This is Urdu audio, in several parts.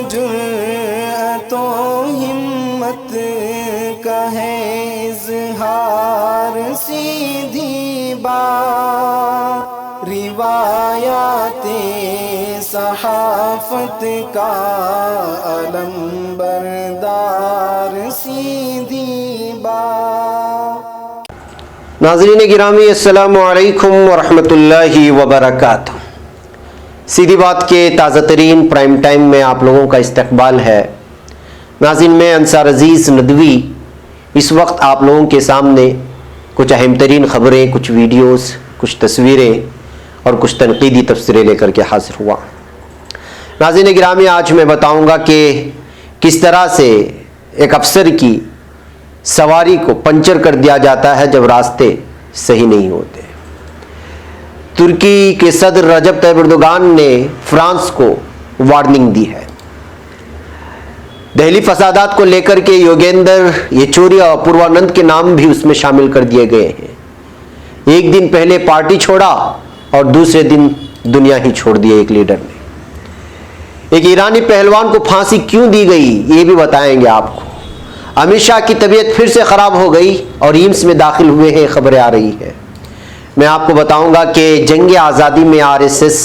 جرأت و ہمت کا ہے اظہار، سیدھی بات روایات صحافت کا علم بردار، سیدھی بات۔ ناظرین گرامی، السلام علیکم ورحمۃ اللہ وبرکاتہ۔ سیدھی بات کے تازہ ترین پرائم ٹائم میں آپ لوگوں کا استقبال ہے۔ ناظرین، میں انصار عزیز ندوی اس وقت آپ لوگوں کے سامنے کچھ اہم ترین خبریں، کچھ ویڈیوز، کچھ تصویریں اور کچھ تنقیدی تبصرے لے کر کے حاضر ہوا۔ ناظرین گرامی، آج میں بتاؤں گا کہ کس طرح سے ایک افسر کی سواری کو پنچر کر دیا جاتا ہے جب راستے صحیح نہیں ہوتے۔ ترکی کے صدر رجب طیب اردوغان نے فرانس کو وارننگ دی ہے۔ دہلی فسادات کو لے کر کے یوگیندر یچوری اور پوروانند کے نام بھی اس میں شامل کر دیے گئے ہیں۔ ایک دن پہلے پارٹی چھوڑا اور دوسرے دن دنیا ہی چھوڑ دی ایک لیڈر نے۔ ایک ایرانی پہلوان کو پھانسی کیوں دی گئی یہ بھی بتائیں گے آپ کو۔ امت شاہ کی طبیعت پھر سے خراب ہو گئی اور ایمس میں داخل ہوئے ہیں، خبریں آ رہی ہیں۔ میں آپ کو بتاؤں گا کہ جنگ آزادی میں RSS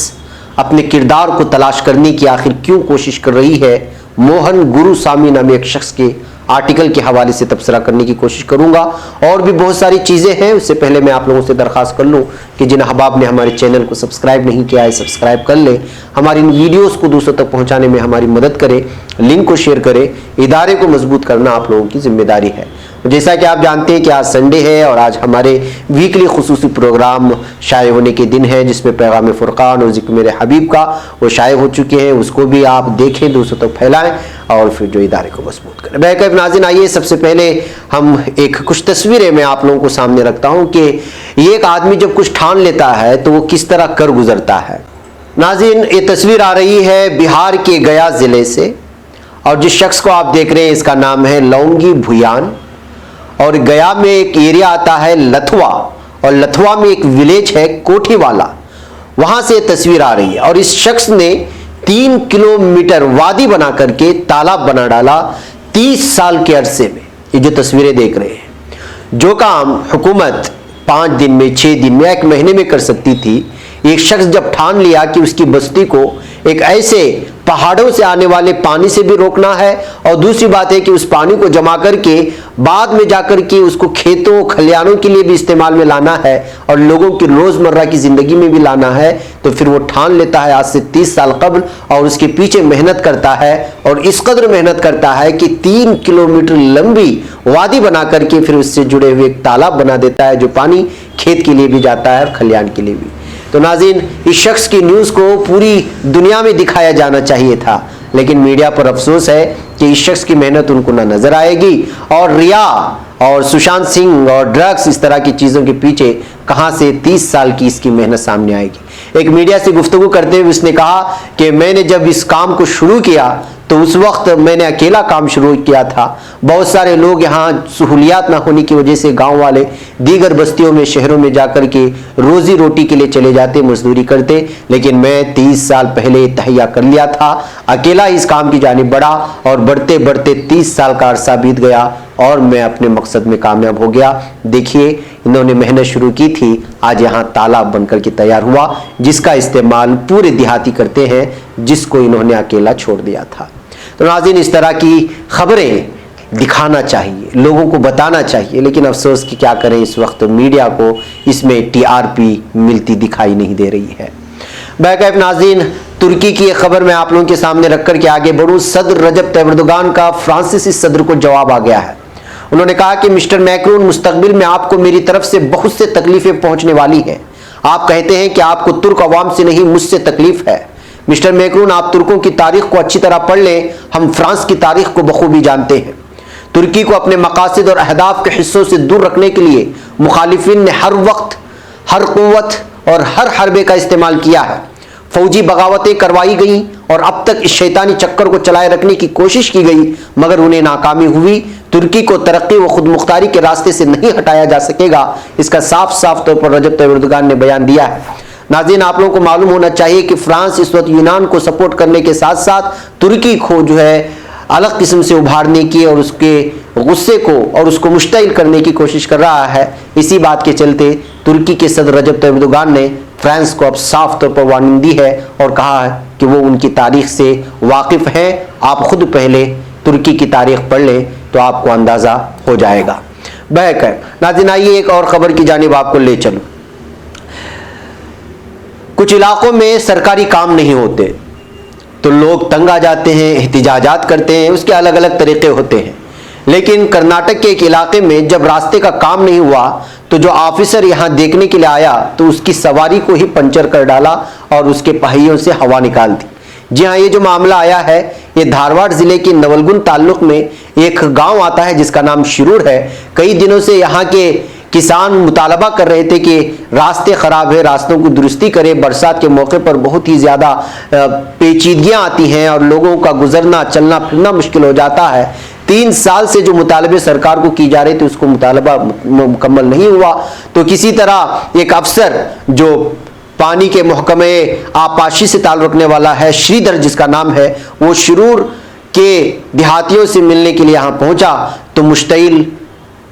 اپنے کردار کو تلاش کرنے کی آخر کیوں کوشش کر رہی ہے۔ موہن گرو سامی نامی ایک شخص کے آرٹیکل کے حوالے سے تبصرہ کرنے کی کوشش کروں گا، اور بھی بہت ساری چیزیں ہیں۔ اس سے پہلے میں آپ لوگوں سے درخواست کر لوں کہ جن احباب نے ہمارے چینل کو سبسکرائب نہیں کیا ہے سبسکرائب کر لیں، ہماری ان ویڈیوز کو دوسروں تک پہنچانے میں ہماری مدد کریں، لنک کو شیئر کریں۔ ادارے کو مضبوط کرنا آپ لوگوں کی ذمہ داری ہے۔ جیسا کہ آپ جانتے ہیں کہ آج سنڈے ہے اور آج ہمارے ویکلی خصوصی پروگرام شائع ہونے کے دن ہے، جس میں پیغام فرقان اور ذکر میرے حبیب کا وہ شائع ہو چکے ہیں۔ اس کو بھی آپ دیکھیں، دوسروں تک پھیلائیں اور پھر جو ادارے کو مضبوط کریں۔ بہرکیف ناظرین، آئیے سب سے پہلے ہم کچھ تصویریں میں آپ لوگوں کو سامنے رکھتا ہوں کہ یہ ایک آدمی جب کچھ ٹھان لیتا ہے تو وہ کس طرح کر گزرتا ہے۔ ناظرین، یہ تصویر آ رہی ہے بہار کے گیا ضلع سے، اور جس شخص کو آپ دیکھ رہے ہیں اس کا نام ہے لونگی بھویان، اور گیا میں ایک ایریا آتا ہے لتھوا، اور لتھوا میں ایک ولیج ہے کوٹھی والا، وہاں سے تصویر آ رہی ہے۔ اور اس شخص نے 3 کلومیٹر وادی بنا کر کے تالاب بنا ڈالا 30 سال کے عرصے میں۔ یہ جو تصویریں دیکھ رہے ہیں، جو کام حکومت 5 دن میں، 6 دن میں، 1 مہینے میں کر سکتی تھی، ایک شخص جب ٹھان لیا کہ اس کی بستی کو ایک ایسے پہاڑوں سے آنے والے پانی سے بھی روکنا ہے، اور دوسری بات ہے کہ اس پانی کو جمع کر کے بعد میں جا کر کے اس کو کھیتوں کھلیانوں کے لیے بھی استعمال میں لانا ہے اور لوگوں کی روزمرہ کی زندگی میں بھی لانا ہے، تو پھر وہ ٹھان لیتا ہے آج سے 30 سال قبل، اور اس کے پیچھے محنت کرتا ہے، اور اس قدر محنت کرتا ہے کہ 3 کلومیٹر لمبی وادی بنا کر کے پھر اس سے جڑے ہوئے ایک تالاب بنا دیتا ہے، جو پانی کھیت کے لیے بھی جاتا ہے اور کھلیان کے لیے بھی۔ تو ناظرین، اس شخص کی نیوز کو پوری دنیا میں دکھایا جانا چاہیے تھا، لیکن میڈیا پر افسوس ہے کہ اس شخص کی محنت ان کو نہ نظر آئے گی، اور ریا اور سشانت سنگھ اور ڈرگس اس طرح کی چیزوں کے پیچھے کہاں سے 30 سال کی اس کی محنت سامنے آئے گی۔ ایک میڈیا سے گفتگو کرتے ہوئے اس نے کہا کہ میں نے جب اس کام کو شروع کیا تو اس وقت میں نے اکیلا کام شروع کیا تھا، بہت سارے لوگ یہاں سہولیات نہ ہونے کی وجہ سے گاؤں والے دیگر بستیوں میں، شہروں میں جا کر کے روزی روٹی کے لیے چلے جاتے، مزدوری کرتے، لیکن میں 30 سال پہلے تہیا کر لیا تھا، اکیلا اس کام کی جانب بڑھا، اور بڑھتے بڑھتے 30 سال کا عرصہ بیت گیا اور میں اپنے مقصد میں کامیاب ہو گیا۔ دیکھیے، انہوں نے محنت شروع کی تھی، آج یہاں تالاب بن کر کے تیار ہوا، جس کا استعمال پورے دیہاتی کرتے ہیں، جس کو انہوں نے اکیلا چھوڑ دیا تھا۔ تو ناظرین، اس طرح کی خبریں دکھانا چاہیے، لوگوں کو بتانا چاہیے، لیکن افسوس کہ کیا کریں، اس وقت میڈیا کو اس میں TRP ملتی دکھائی نہیں دے رہی ہے۔ بہرکیف ناظرین، ترکی کی ایک خبر میں آپ لوگوں کے سامنے رکھ کر کے آگے بڑھوں۔ صدر رجب طیب اردوغان کا فرانسیسی صدر کو جواب آ گیا ہے۔ انہوں نے کہا کہ مسٹر میکرون، مستقبل میں آپ کو میری طرف سے بہت سے تکلیفیں پہنچنے والی ہیں۔ آپ کہتے ہیں کہ آپ کو ترک عوام سے نہیں، مجھ سے تکلیف ہے۔ مسٹر میکرون، آپ ترکوں کی تاریخ کو اچھی طرح پڑھ لیں، ہم فرانس کی تاریخ کو بخوبی جانتے ہیں۔ ترکی کو اپنے مقاصد اور اہداف کے حصوں سے دور رکھنے کے لیے مخالفین نے ہر وقت، ہر قوت اور ہر حربے کا استعمال کیا ہے۔ فوجی بغاوتیں کروائی گئیں اور اب تک اس شیطانی چکر کو چلائے رکھنے کی کوشش کی گئی، مگر انہیں ناکامی ہوئی۔ ترکی کو ترقی و خود مختاری کے راستے سے نہیں ہٹایا جا سکے گا، اس کا صاف صاف طور پر رجب طیب اردوغان نے بیان دیا ہے۔ ناظرین آپ لوگوں کو معلوم ہونا چاہیے کہ فرانس اس وقت یونان کو سپورٹ کرنے کے ساتھ ساتھ ترکی کو جو ہے الگ قسم سے ابھارنے کی اور اس کے غصے کو اور اس کو مشتعل کرنے کی کوشش کر رہا ہے. اسی بات کے چلتے ترکی کے صدر رجب طیب ایردوغان نے فرانس کو اب صاف طور پر وارننگ دی ہے اور کہا ہے کہ وہ ان کی تاریخ سے واقف ہیں. آپ خود پہلے ترکی کی تاریخ پڑھ لیں تو آپ کو اندازہ ہو جائے گا. بہرکیف ناظرین آئیے ایک اور خبر کی جانب آپ کو لے چلوں. کچھ علاقوں میں سرکاری کام نہیں ہوتے تو لوگ تنگ آ جاتے ہیں, احتجاجات کرتے ہیں, اس کے الگ الگ طریقے ہوتے ہیں. لیکن کرناٹک کے ایک علاقے میں جب راستے کا کام نہیں ہوا تو جو آفیسر یہاں دیکھنے کے لیے آیا تو اس کی سواری کو ہی پنچر کر ڈالا اور اس کے پہیوں سے ہوا نکال دی. جی ہاں, یہ جو معاملہ آیا ہے یہ دھارواڑ ضلع کے نولگن تعلق میں ایک گاؤں آتا ہے جس کا نام شرور ہے. کئی دنوں سے یہاں کے کسان مطالبہ کر رہے تھے کہ راستے خراب ہے, راستوں کو درستی کرے. برسات کے موقع پر بہت ہی زیادہ پیچیدگیاں آتی ہیں اور لوگوں کا گزرنا چلنا پھرنا مشکل ہو جاتا ہے. 3 سال سے جو مطالبے سرکار کو کی جا رہے تھے اس کو مطالبہ مکمل نہیں ہوا تو کسی طرح ایک افسر جو پانی کے محکمہ آبپاشی سے تعلق رکھنے والا ہے, شری دھر جس کا نام ہے, وہ شرور کے دیہاتیوں سے ملنے کے لیے یہاں پہنچا تو مشتعل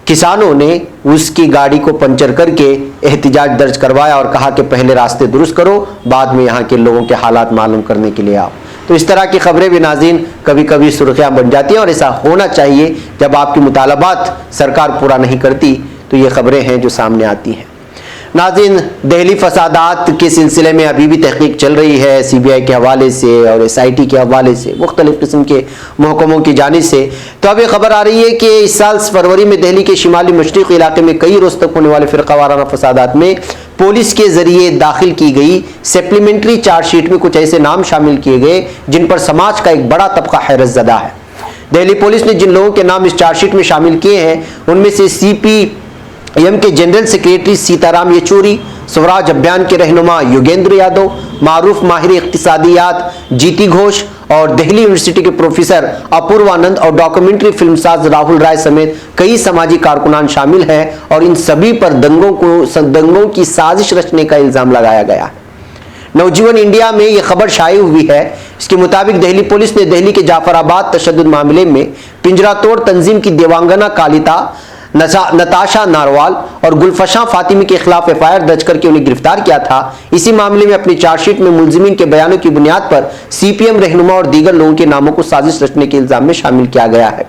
کسانوں نے اس کی گاڑی کو پنچر کر کے احتجاج درج کروایا اور کہا کہ پہلے راستے درست کرو, بعد میں یہاں کے لوگوں کے حالات معلوم کرنے کے لیے آؤ. تو اس طرح کی خبریں بھی ناظرین کبھی کبھی سرخیاں بن جاتی ہیں اور ایسا ہونا چاہیے. جب آپ کی مطالبات سرکار پورا نہیں کرتی تو یہ خبریں ہیں جو سامنے آتی ہیں. ناظرین دہلی فسادات کے سلسلے میں ابھی بھی تحقیق چل رہی ہے سی بی آئی کے حوالے سے اور SIT کے حوالے سے, مختلف قسم کے محکموں کی جانب سے. تو اب یہ خبر آ رہی ہے کہ اس سال فروری میں دہلی کے شمالی مشرقی علاقے میں کئی روز تک ہونے والے فرقہ وارانہ فسادات میں پولیس کے ذریعے داخل کی گئی سپلیمنٹری چارج شیٹ میں کچھ ایسے نام شامل کیے گئے جن پر سماج کا ایک بڑا طبقہ حیرت زدہ ہے. دہلی پولیس نے جن لوگوں کے نام اس چارج شیٹ میں شامل کیے ہیں ان میں سے CPM کے جنرل سیکریٹری سیتارام یچوری, سوراج ابھیان کے رہنما یوگیندر یادو, معروف ماہر اقتصادیات جیتی گھوش اور دہلی یونیورسٹی کے پروفیسر اپوروانند اور ڈاکومنٹری فلم ساز راہل رائے سمیت کئی سماجی کارکنان شامل ہیں اور ان سبھی پر دنگوں کی سازش رچنے کا الزام لگایا گیا ہے. نوجیون انڈیا میں یہ خبر شائع ہوئی ہے. اس کے مطابق دہلی پولیس نے دہلی کے جعفر آباد تشدد معاملے میں پنجرا توڑ تنظیم کی دیوانگنا کالیتا, نتاشا ناروال اور گلفشاں فاطمی کے خلاف FIR درج کر کے انہیں گرفتار کیا تھا. اسی معاملے میں اپنی چارج شیٹ میں ملزمین کے بیانوں کی بنیاد پر CPM رہنما اور دیگر لوگوں کے ناموں کو سازش رچنے کے الزام میں شامل کیا گیا ہے.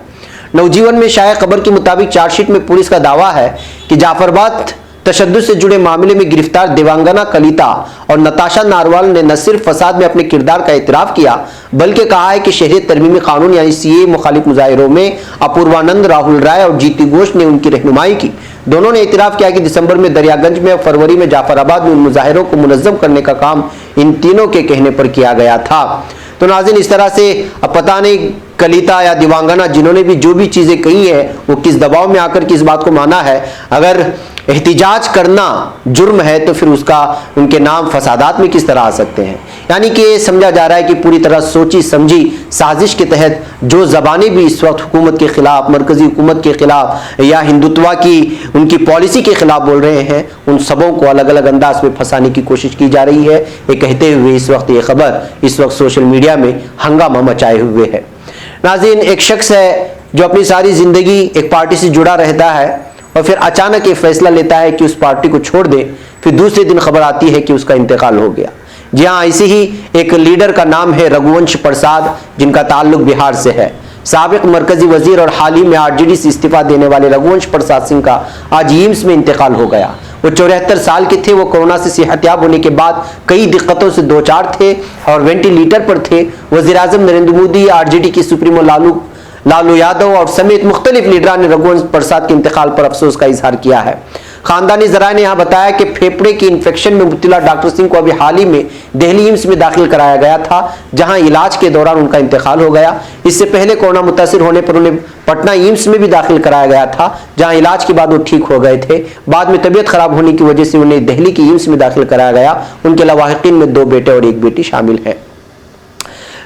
نوجیون میں شائع خبر کے مطابق چارج شیٹ میں پولیس کا دعویٰ ہے کہ جعفر آباد تشدد سے جڑے معاملے میں گرفتار دیوانگنا کلیتا اور نتاشا ناروال نے نہ صرف فساد میں اپنے کردار کا اعتراف کیا بلکہ کہا ہے کہ شہریت ترمیمی قانون یعنی CAA مخالف مظاہروں میں اپوروانند, راہل رائے اور جیتی گھوش نے ان کی رہنمائی کی. دونوں نے اعتراف کیا کہ دسمبر میں دریا گنج میں اور فروری میں جعفر آباد میں ان مظاہروں کو منظم کرنے کا کام ان تینوں کے کہنے پر کیا گیا تھا. تو ناظرین اس طرح سے اب پتہ نہیں کلیتا یا دیوانگنا جنہوں نے بھی جو بھی چیزیں کہی ہیں وہ کس دباؤ میں آ کر اس بات کو مانا ہے. اگر احتجاج کرنا جرم ہے تو پھر اس کا ان کے نام فسادات میں کس طرح آ سکتے ہیں. یعنی کہ یہ سمجھا جا رہا ہے کہ پوری طرح سوچی سمجھی سازش کے تحت جو زبانیں بھی اس وقت حکومت کے خلاف, مرکزی حکومت کے خلاف یا ہندوتوا کی ان کی پالیسی کے خلاف بول رہے ہیں ان سبوں کو الگ الگ انداز میں پھنسانے کی کوشش کی جا رہی ہے. یہ کہتے ہوئے اس وقت یہ خبر اس وقت سوشل میڈیا میں ہنگامہ مچائے ہوئے ہے. ناظرین ایک شخص ہے جو اپنی ساری زندگی ایک پارٹی سے جڑا رہتا ہے اور پھر اچانک یہ فیصلہ لیتا ہے کہ اس پارٹی کو چھوڑ دے, پھر دوسرے دن خبر آتی ہے کہ اس کا انتقال ہو گیا. جی ہاں, ایسے ہی ایک لیڈر کا نام ہے رگھوونش پرساد جن کا تعلق بہار سے ہے. سابق مرکزی وزیر اور حال ہی میں RJD سے استعفیٰ دینے والے رگھوونش پرساد سنگھ کا آج ایمس میں انتقال ہو گیا. وہ 74 سال کے تھے. وہ کورونا سے صحت یاب ہونے کے بعد کئی دقتوں سے دوچار تھے اور وینٹیلیٹر پر تھے. وزیر اعظم نریندر مودی, RJD کے سپریمو لالو یادو اور سمیت مختلف لیڈران نے رگھوونش پرساد کے انتقال پر افسوس کا اظہار کیا ہے. خاندانی ذرائع نے یہاں بتایا کہ پھیپڑے کی انفیکشن میں مبتلا ڈاکٹر سنگھ کو ابھی حال ہی میں دہلی ایمس میں داخل کرایا گیا تھا جہاں علاج کے دوران ان کا انتقال ہو گیا. اس سے پہلے کورونا متاثر ہونے پر انہیں پٹنہ ایمس میں بھی داخل کرایا گیا تھا جہاں علاج کے بعد وہ ٹھیک ہو گئے تھے. بعد میں طبیعت خراب ہونے کی وجہ سے انہیں دہلی کی ایمس میں داخل کرایا گیا. ان کے لواحقین میں 2 بیٹے اور 1 بیٹی شامل ہیں.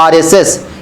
RSS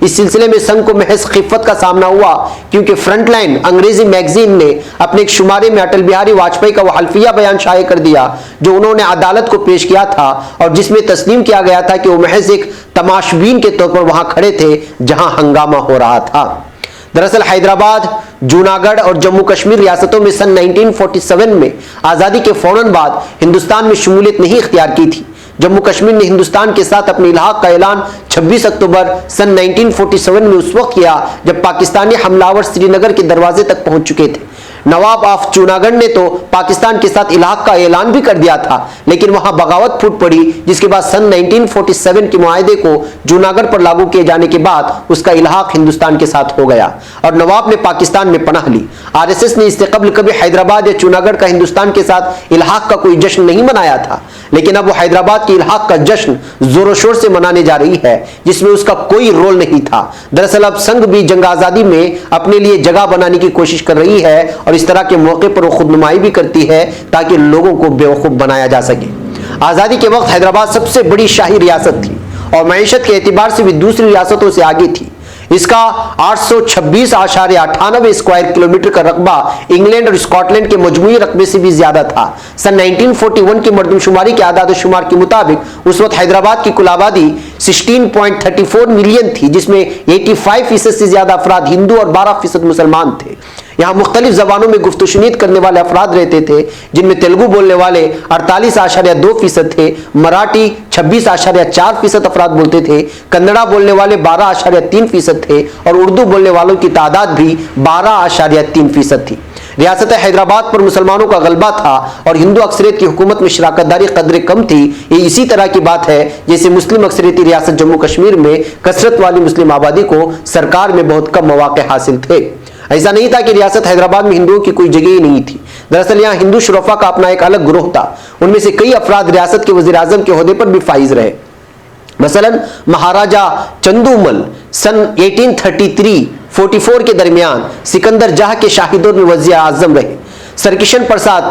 اس سلسلے میں سنگ کو محض خفت کا سامنا ہوا، کیونکہ فرنٹ لائن انگریزی میگزین نے اپنے ایک شمارے میں اٹل بہاری واجپئی کا وہ حلفیہ بیان شائع کر دیا جو انہوں نے عدالت کو پیش کیا تھا، اور جس میں تسلیم کیا گیا تھا کہ وہ محض ایک تماشبین کے طور پر وہاں کھڑے تھے جہاں ہنگامہ ہو رہا تھا۔ دراصل حیدرآباد، جوناگڑھ اور جموں کشمیر ریاستوں میں سن 1947 میں آزادی کے فوراً بعد ہندوستان میں شمولیت نہیں اختیار کی تھی۔ جموں کشمیر نے ہندوستان کے ساتھ اپنے الحاق کا اعلان 26 اکتوبر سن 1947 میں اس وقت کیا جب پاکستانی حملہ سری نگر کے دروازے تک پہنچ چکے تھے۔ نواب آف جوناگڑھ نے تو پاکستان کے ساتھ الحاق کا اعلان بھی کر دیا تھا، لیکن وہاں بغاوت پھوٹ پڑی، جس کے بعد سن 1947 کے معاہدے کو جوناگڑھ پر لاگو کیے جانے کے بعد اس کا الحاق ہندوستان کے ساتھ ہو گیا اور نواب نے پاکستان میں پناہ لی۔ RSS نے اس سے قبل کبھی حیدرآباد یا جوناگڑھ کا ہندوستان کے ساتھ الحاق کا کوئی جشن نہیں منایا تھا، لیکن اب وہ حیدرآباد کے الحاق کا جشن زور و شور سے منانے جا رہی ہے، جس میں اس کا کوئی رول نہیں تھا۔ دراصل اب سنگ بھی جنگ آزادی میں اپنے لیے جگہ بنانے کی کوشش کر رہی ہے اور اس طرح کے موقع پر وہ خود نمائی بھی کرتی ہے تاکہ لوگوں کو بیوقوف بنایا جا سکے۔ آزادی کے وقت حیدرآباد سب سے بڑی شاہی ریاست تھی اور معیشت کے اعتبار سے بھی دوسری ریاستوں سے آگے تھی۔ اس کا 826.98 اسکوائر کلومیٹر کا رقبہ انگلینڈ اور اسکاٹ لینڈ کے مجموعی رقبے سے بھی زیادہ تھا۔ سن 1941 کی مردم شماری کے اعداد و شمار کے مطابق اس وقت حیدرآباد کی کل آبادی 16.34 ملین تھی، جس میں 85% سے زیادہ افراد ہندو اور 12% مسلمان تھے۔ یہاں مختلف زبانوں میں گفت و شنید کرنے والے افراد رہتے تھے، جن میں تیلگو بولنے والے 48.2% تھے، مراٹھی 26.4% افراد بولتے تھے، کنڑا بولنے والے 12.3% تھے اور اردو بولنے والوں کی تعداد بھی 12.3% تھی۔ ریاست حیدرآباد پر مسلمانوں کا غلبہ تھا اور ہندو اکثریت کی حکومت میں شراکت داری قدر کم تھی۔ یہ اسی طرح کی بات ہے جیسے مسلم اکثریتی ریاست جموں کشمیر میں کثرت والی مسلم آبادی کو سرکار میں بہت کم مواقع حاصل تھے۔ ایسا نہیں تھا کہ ریاست حیدرآباد میں ہندوؤں کی کوئی جگہ ہی نہیں تھی۔ دراصل یہاں ہندو شرفا کا اپنا ایک الگ گروہ تھا، ان میں سے کئی افراد ریاست کے وزیر اعظم کے عہدے پر بھی فائز رہے۔ مثلا مہاراجہ چندومل سن 1833-44 کے درمیان سکندر جہاں کے شاہی دور میں وزیر اعظم رہے۔ سرکشن پرساد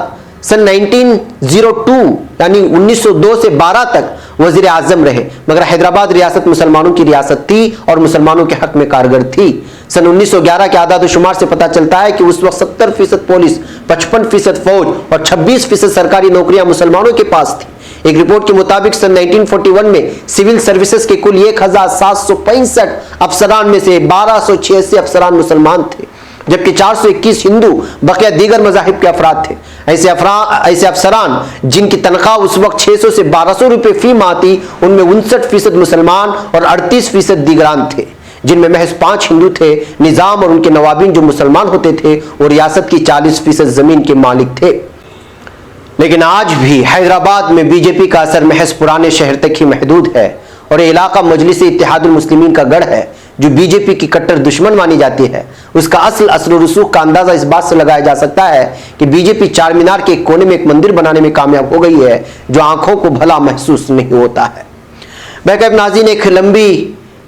سن 1902 یعنی 1902 سے 12 تک وزیر اعظم رہے، مگر حیدرآباد ریاست مسلمانوں کی ریاست تھی اور مسلمانوں کے حق میں کارگر تھی۔ سن 1911 کے اعداد و شمار سے پتہ چلتا ہے کہ اس وقت 70% پولیس، 55% فوج اور 26% سرکاری نوکریاں مسلمانوں کے پاس تھی۔ ایک رپورٹ کے مطابق سن 1941 میں سول سروسز کے کل 1765 افسران میں سے 1286 افسران مسلمان تھے، جبکہ 421 ہندو بقیہ دیگر مذاہب کے افراد تھے۔ ایسے افسران جن کی تنخواہ اس وقت 600 سے 1200 روپے فی ماہ تھی، ان میں 59% مسلمان اور 38% دیگران تھے، جن میں محض 5 ہندو تھے۔ نظام اور ان کے نوابین جو مسلمان ہوتے تھے وہ ریاست کی 40% زمین کے مالک تھے۔ لیکن آج بھی حیدرآباد میں بی جے پی کا اثر محض پرانے شہر تک ہی محدود ہے اور یہ علاقہ مجلس اتحاد المسلمین کا گڑھ ہے جو بی جے پی کی کٹر دشمن مانی جاتی ہے۔ اس کا اثر و رسوخ کا اندازہ اس بات سے لگایا جا سکتا ہے کہ بی جے پی چار مینار کے ایک کونے میں ایک مندر بنانے میں کامیاب ہو گئی ہے جو آنکھوں کو بھلا محسوس نہیں ہوتا ہے۔ بیک ناظرین، ایک لمبی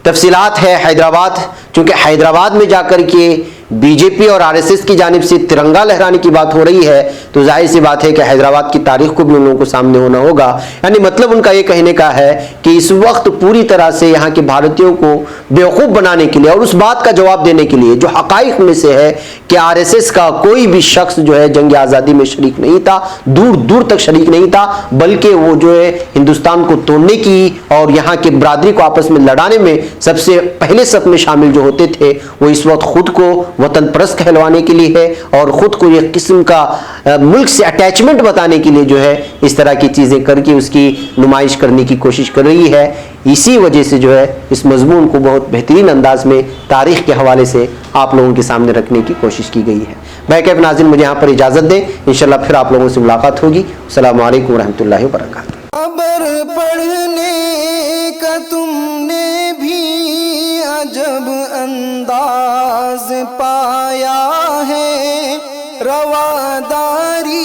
تفصیلات ہے حیدرآباد، چونکہ حیدرآباد میں جا کر کے بی جے پی اور RSS کی جانب سے ترنگا لہرانے کی بات ہو رہی ہے تو ظاہر سی بات ہے کہ حیدرآباد کی تاریخ کو بھی ان لوگوں کو سامنے ہونا ہوگا۔ یعنی مطلب ان کا یہ کہنے کا ہے کہ اس وقت پوری طرح سے یہاں کے بھارتیوں کو بیوقوف بنانے کے لیے اور اس بات کا جواب دینے کے لیے جو حقائق میں سے ہے کہ RSS کا کوئی بھی شخص جو ہے جنگ آزادی میں شریک نہیں تھا، دور دور تک شریک نہیں تھا، بلکہ وہ جو ہے ہندوستان کو توڑنے کی اور یہاں کے برادری کو آپس میں لڑانے میں سب سے پہلے صف میں شامل جو ہوتے تھے، وہ اس وقت خود کو وطن پرست کہلوانے کے لیے ہے اور خود کو ایک قسم کا ملک سے اٹیچمنٹ بتانے کے لیے جو ہے اس طرح کی چیزیں کر کے اس کی نمائش کرنے کی کوشش کر رہی ہے۔ اسی وجہ سے جو ہے اس مضمون کو بہت بہترین انداز میں تاریخ کے حوالے سے آپ لوگوں کے سامنے رکھنے کی کوشش کی گئی ہے۔ بیک ناظرین، مجھے یہاں پر اجازت دیں، انشاءاللہ پھر آپ لوگوں سے ملاقات ہوگی۔ السلام علیکم ورحمۃ اللہ وبرکاتہ۔ خبر پڑھنے کا تم نے بھی عجب انداز پایا ہے، رواداری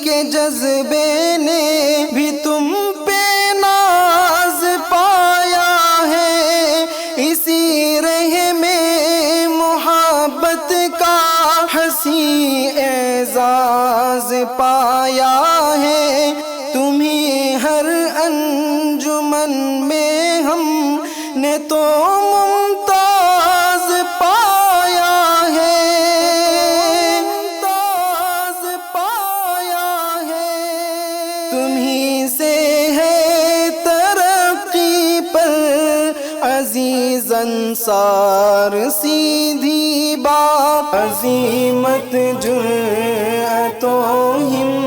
کے جذبے نے بھی تم پہ ناز پایا ہے، اسی رہ میں محبت کا حسین اعزاز پایا ہے، تمہیں ہر انجمن میں ہم نے تو ممتاز عزیز انصار سیدھی بات عظیمت جرأت و ہمت